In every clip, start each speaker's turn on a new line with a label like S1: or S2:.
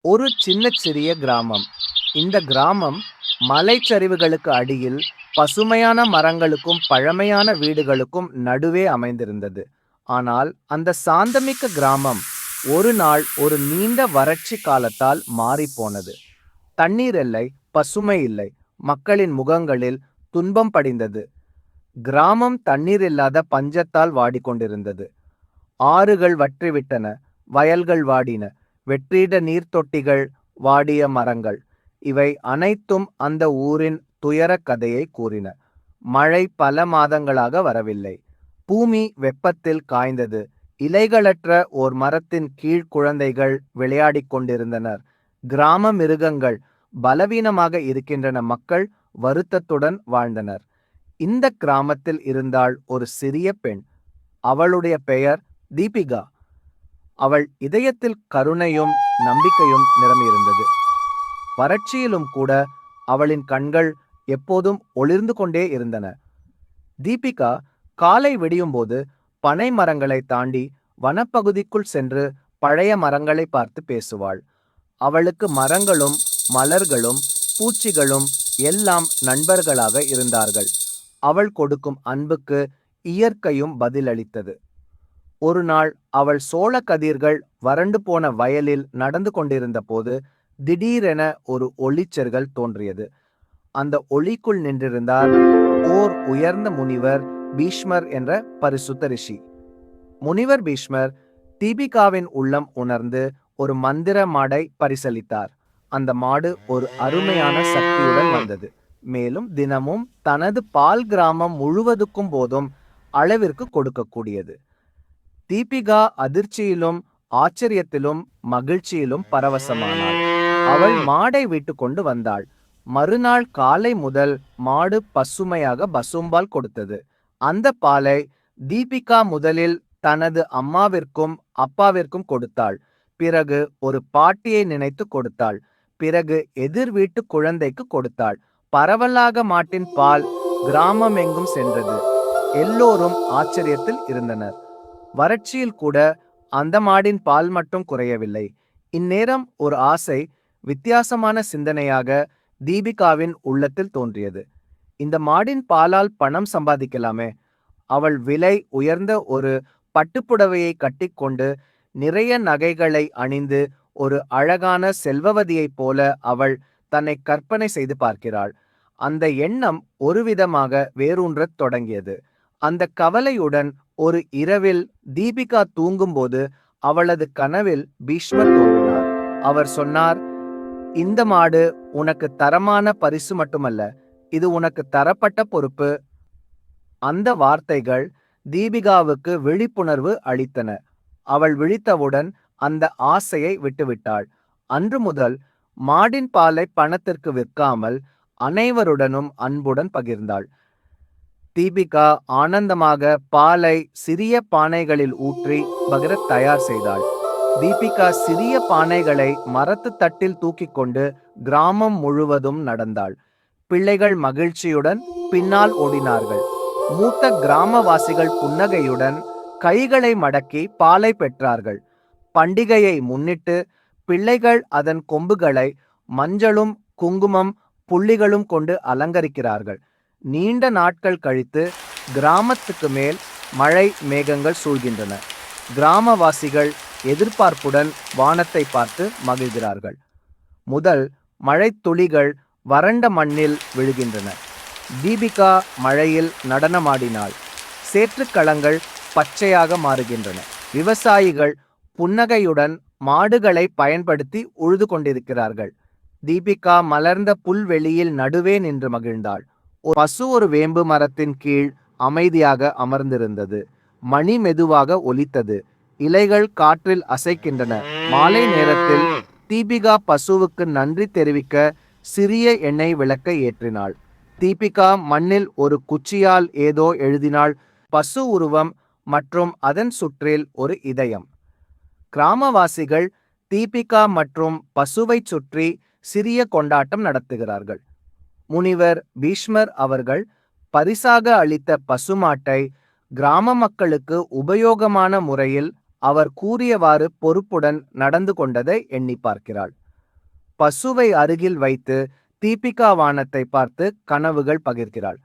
S1: ஒரு சிறிய கிராமம். இந்த கிராமம் மலைச்சரிவுகளுக்கு அடியில் பசுமையான மரங்களுக்கும் பழமையான வீடுகளுக்கும் நடுவே அமைந்திருந்தது. ஆனால் அந்த சாந்தமிக்க கிராமம் ஒரு நாள் ஒரு நீண்ட வறட்சி காலத்தால் மாறிப்போனது. தண்ணீர் இல்லை, பசுமை இல்லை, மக்களின் முகங்களில் துன்பம் படிந்தது. கிராமம் தண்ணீர் இல்லாத பஞ்சத்தால் வாடிக்கொண்டிருந்தது. ஆறுகள் வற்றிவிட்டன, வயல்கள் வாடின, வெற்றிட நீர்த்தொட்டிகள், வாடிய மரங்கள், இவை அனைத்தும் அந்த ஊரின் துயரக் கதையை கூறின. மழை பல மாதங்களாக வரவில்லை. பூமி வெப்பத்தில் காய்ந்தது. இலைகளற்ற ஓர் மரத்தின் கீழ் குழந்தைகள் விளையாடிக் கொண்டிருந்தனர். கிராம மிருகங்கள் பலவீனமாக இருக்கின்றன. மக்கள் வருத்தத்துடன் வாழ்ந்தனர். இந்த கிராமத்தில் இருந்தாள் ஒரு சிறிய பெண். அவளுடைய பெயர் தீபிகா. அவள் இதயத்தில் கருணையும் நம்பிக்கையும் நிரம்பியிருந்தது. வறட்சியிலும் கூட அவளின் கண்கள் எப்போதும் ஒளிர்ந்து கொண்டே இருந்தன. தீபிகா காலை விடியும்போது பனை மரங்களை தாண்டி வனப்பகுதிக்குள் சென்று பழைய மரங்களை பார்த்து பேசுவாள். அவளுக்கு மரங்களும் மலர்களும் பூச்சிகளும் எல்லாம் நண்பர்களாக இருந்தார்கள். அவள் கொடுக்கும் அன்புக்கு இயற்கையும் பதிலளித்தது. ஒரு நாள் அவள் சோள கதிர்கள் வறண்டு போன வயலில் நடந்து கொண்டிருந்த போது திடீரென ஒரு ஒளிச்செருகல் தோன்றியது. அந்த ஒளிக்குள் நின்றிருந்தார் ஓர் உயர்ந்த முனிவர் பீஷ்மர் என்ற பரிசுத்த ரிஷி. முனிவர் பீஷ்மர் தீபிகாவின் உள்ளம் உணர்ந்து ஒரு மந்திர மாடை பரிசளித்தார். அந்த மாடு ஒரு அருமையான சக்தியுடன் வந்தது. மேலும் தினமும் தனது பால் கிராமம் முழுவதுக்கும் போதும் அளவிற்கு கொடுக்கக்கூடியது. தீபிகா அதிர்ச்சியிலும் ஆச்சரியத்திலும் மகிழ்ச்சியிலும் பரவசமானாள். அவள் மாடை விட்டு கொண்டு வந்தாள். மறுநாள் காலை முதல் மாடு பசுமையாக பசும்பால் கொடுத்தது. அந்த பாலை தீபிகா முதலில் தனது அம்மாவிற்கும் அப்பாவிற்கும் கொடுத்தாள். பிறகு ஒரு பாட்டியை நினைத்து கொடுத்தாள். பிறகு எதிர் வீட்டு குழந்தைக்கு கொடுத்தாள். பரவலாக மாட்டின் பால் கிராமம் எங்கும் சென்றது. எல்லோரும் ஆச்சரியத்தில் இருந்தனர். வறட்சியில் கூட அந்த மாடின் பால் மட்டும் குறையவில்லை. இந்நேரம் ஒரு ஆசை, வித்தியாசமான சிந்தனையாக தீபிகாவின் உள்ளத்தில் தோன்றியது. இந்த மாடின் பாலால் பணம் சம்பாதிக்கலாமே. அவள் விலை உயர்ந்த ஒரு பட்டுப்புடவையை கட்டிக்கொண்டு நிறைய நகைகளை அணிந்து ஒரு அழகான செல்வவதியைப் போல அவள் தன்னை கற்பனை செய்து பார்க்கிறாள். அந்த எண்ணம் ஒருவிதமாக வேரூன்றத் தொடங்கியது. அந்த கவலையுடன் ஒரு இரவில் தீபிகா தூங்கும்போது அவளது கனவில் பீஷ்மர் தோன்றினார். அவர் சொன்னார், இந்த மாடு உனக்கு தரமான பரிசு மட்டுமல்ல, இது உனக்கு தரப்பட்ட பொறுப்பு. அந்த வார்த்தைகள் தீபிகாவுக்கு விழிப்புணர்வு அளித்தன. அவள் விழித்தவுடன் அந்த ஆசையை விட்டுவிட்டாள். அன்று முதல் மாடின் பாலை பணத்திற்கு விற்காமல் அனைவருடனும் அன்புடன் பகிர்ந்தாள். தீபிகா ஆனந்தமாக பாலை சிறிய பானைகளில் ஊற்றி பகிர தயார் செய்தாள். தீபிகா சிறிய பானைகளை மரத்து தட்டில் தூக்கி கொண்டு கிராமம் முழுவதும் நடந்தாள். பிள்ளைகள் மகிழ்ச்சியுடன் பின்னால் ஓடினார்கள். மூத்த கிராமவாசிகள் புன்னகையுடன் கைகளை மடக்கி பாலை பெற்றார்கள். பண்டிகையை முன்னிட்டு பிள்ளைகள் அதன் கொம்புகளை மஞ்சளும் குங்குமம் புள்ளிகளும் கொண்டு அலங்கரிக்கிறார்கள். நீண்ட நாட்கள் கழித்து கிராமத்துக்கு மேல் மழை மேகங்கள் சூழ்கின்றன. கிராமவாசிகள் எதிர்பார்ப்புடன் வானத்தை பார்த்து மகிழ்கிறார்கள். முதல் மழை துளிகள் வறண்ட மண்ணில் விழுகின்றன. தீபிகா மழையில் நடனமாடினாள். சேற்றுக்களங்கள் பச்சையாக மாறுகின்றன. விவசாயிகள் புன்னகையுடன் மாடுகளை பயன்படுத்தி உழுது கொண்டிருக்கிறார்கள். தீபிகா மலர்ந்த புல்வெளியில் நடுவே நின்று மகிழ்ந்தாள். பசு ஒரு வேம்பு மரத்தின் கீழ் அமைதியாக அமர்ந்திருந்தது. மணி மெதுவாக ஒலித்தது. இலைகள் காற்றில் அசைக்கின்றன. மாலை நேரத்தில் தீபிகா பசுவுக்கு நன்றி தெரிவிக்க சிறிய எண்ணெய் விளக்கை ஏற்றினாள். தீபிகா மண்ணில் ஒரு குச்சியால் ஏதோ எழுதினாள். பசு உருவம் மற்றும் அதன் சுற்றில் ஒரு இதயம். கிராமவாசிகள் தீபிகா மற்றும் பசுவை சுற்றி சிறிய கொண்டாட்டம் நடத்துகிறார்கள். முனிவர் பீஷ்மர் அவர்கள் பரிசாக அளித்த பசுமாட்டை கிராம மக்களுக்கு உபயோகமான முறையில் அவர் கூறியவாறு பொறுப்புடன் நடந்து கொண்டதை எண்ணி பார்க்கிறாள். பசுவை அருகில் வைத்து தீபிகா வானத்தை பார்த்து கனவுகள் பகிர்கிறாள்.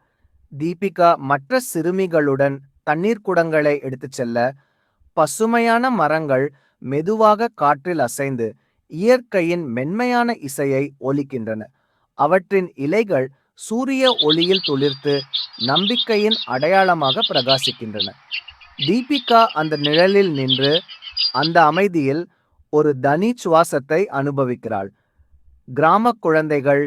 S1: தீபிகா மற்ற சிறுமிகளுடன் தண்ணீர் குடங்களை எடுத்துச் செல்ல, பசுமையான மரங்கள் மெதுவாக காற்றில் அசைந்து இயற்கையின் மென்மையான இசையை ஒலிக்கின்றன. அவற்றின் இலைகள் சூரிய ஒளியில் துளிர்த்து நம்பிக்கையின் அடையாளமாக பிரகாசிக்கின்றன. தீபிகா அந்த நிழலில் நின்று அந்த அமைதியில் ஒரு தனி சுவாசத்தை அனுபவிக்கிறாள். கிராம குழந்தைகள்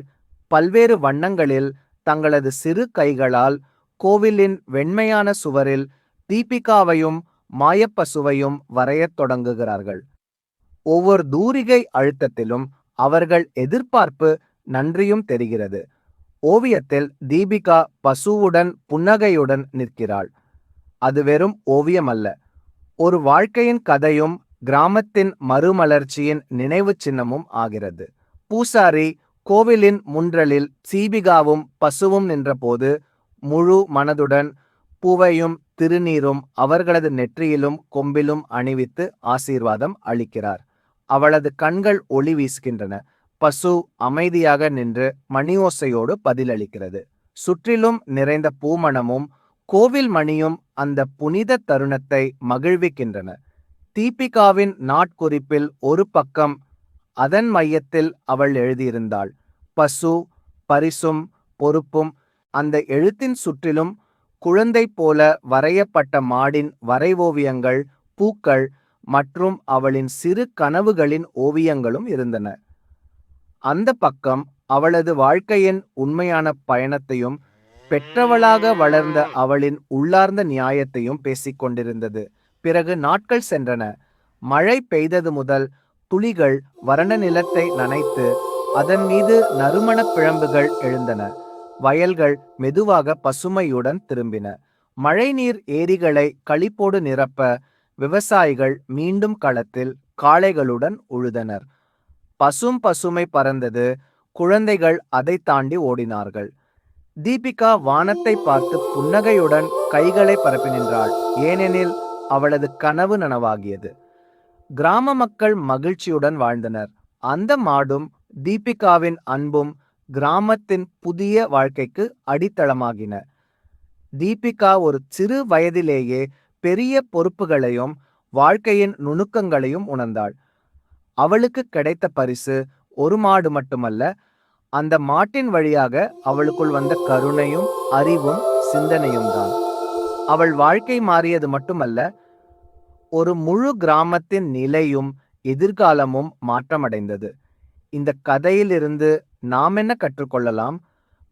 S1: பல்வேறு வண்ணங்களில் தங்களது சிறு கைகளால் கோவிலின் வெண்மையான சுவரில் தீபிகாவையும் மாயப்பசுவையும் வரையத் தொடங்குகிறார்கள். ஒவ்வொரு தூரிகை அழுத்தத்திலும் அவர்கள் எதிர்பார்ப்பு நன்றியும் தெரிகிறது. ஓவியத்தில் தீபிகா பசுவுடன் புன்னகையுடன் நிற்கிறாள். அது வெறும் ஓவியம் அல்ல, ஒரு வாழ்க்கையின் கதையும் கிராமத்தின் மறுமலர்ச்சியின் நினைவு சின்னமும் ஆகிறது. பூசாரி கோவிலின் முன்றலில் தீபிகாவும் பசுவும் நின்றபோது முழு மனதுடன் பூவையும் திருநீரும் அவர்களது நெற்றியிலும் கொம்பிலும் அணிவித்து ஆசீர்வாதம் அளிக்கிறார். அவளது கண்கள் ஒளி வீசுகின்றன. பசு அமைதியாக நின்று மணியோசையோடு பதிலளிக்கிறது. சுற்றிலும் நிறைந்த பூமணமும் கோவில் மணியும் அந்த புனித தருணத்தை மகிழ்விக்கின்றன. தீபிகாவின் நாட்குறிப்பில் ஒரு பக்கம் அதன் மையத்தில் அவள் எழுதியிருந்தாள், பசு பரிசும் பொறுப்பும். அந்த எழுத்தின் சுற்றிலும் குழந்தை போல வரையப்பட்ட மாடின் வரைவோவியங்கள், பூக்கள் மற்றும் அவளின் சிறு கனவுகளின் ஓவியங்களும் இருந்தன. அந்த பக்கம் அவளது வாழ்க்கையின் உண்மையான பயணத்தையும் பெற்றவளாக வளர்ந்த அவளின் உள்ளார்ந்த நியாயத்தையும் பேசிக் கொண்டிருந்தது. பிறகு நாட்கள் சென்றன. மழை பெய்தது முதல் துளிகள் வறண்ட நிலத்தை நனைத்து அதன் மீது நறுமண பிழம்புகள் எழுந்தன. வயல்கள் மெதுவாக பசுமையுடன் திரும்பின. மழைநீர் ஏரிகளை களிப்போடு நிரப்ப விவசாயிகள் மீண்டும் களத்தில் காளைகளுடன் உழுதனர். பசுமை பறந்தது. குழந்தைகள் அதை தாண்டி ஓடினார்கள். தீபிகா வானத்தை பார்த்து புன்னகையுடன் கைகளை பரப்பி நின்றாள், ஏனெனில் அவளது கனவு நனவாகியது. கிராம மக்கள் மகிழ்ச்சியுடன் வாழ்ந்தனர். அந்த மாடும் தீபிகாவின் அன்பும் கிராமத்தின் புதிய வாழ்க்கைக்கு அடித்தளமாகின. தீபிகா ஒரு சிறு வயதிலேயே பெரிய பொறுப்புகளையும் வாழ்க்கையின் நுணுக்கங்களையும் உணர்ந்தாள். அவளுக்கு கிடைத்த பரிசு ஒரு மாடு மட்டுமல்ல, அந்த மாட்டின் வழியாக அவளுக்குள் வந்த கருணையும் அறிவும் சிந்தனையும் தான். அவள் வாழ்க்கை மாறியது மட்டுமல்ல, ஒரு முழு கிராமத்தின் நிலையும் எதிர்காலமும் மாற்றமடைந்தது. இந்த கதையிலிருந்து நாம் என்ன கற்றுக்கொள்ளலாம்?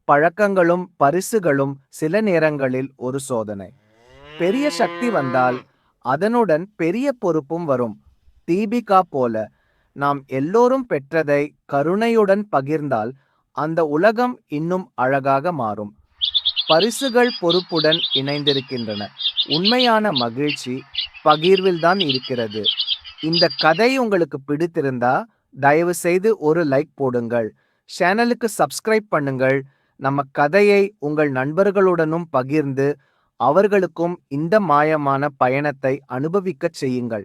S1: பழக்கங்களும் பரிசுகளும் சில நேரங்களில் ஒரு சோதனை. பெரிய சக்தி வந்தால் அதனுடன் பெரிய பொறுப்பும் வரும். தீபிகா போல நாம் எல்லோரும் பெற்றதை கருணையுடன் பகிர்ந்தால் அந்த உலகம் இன்னும் அழகாக மாறும். பரிசுகள் பொறுப்புடன் இணைந்திருக்கின்றன. உண்மையான மகிழ்ச்சி பகிர்வில்தான் இருக்கிறது. இந்த கதை உங்களுக்கு பிடித்திருந்தா தயவு செய்து ஒரு லைக் போடுங்கள். சேனலுக்கு சப்ஸ்கிரைப் பண்ணுங்கள். நம்ம கதையை உங்கள் நண்பர்களுடனும் பகிர்ந்து அவர்களுக்கும் இந்த மாயமான பயணத்தை அனுபவிக்கச் செய்யுங்கள்.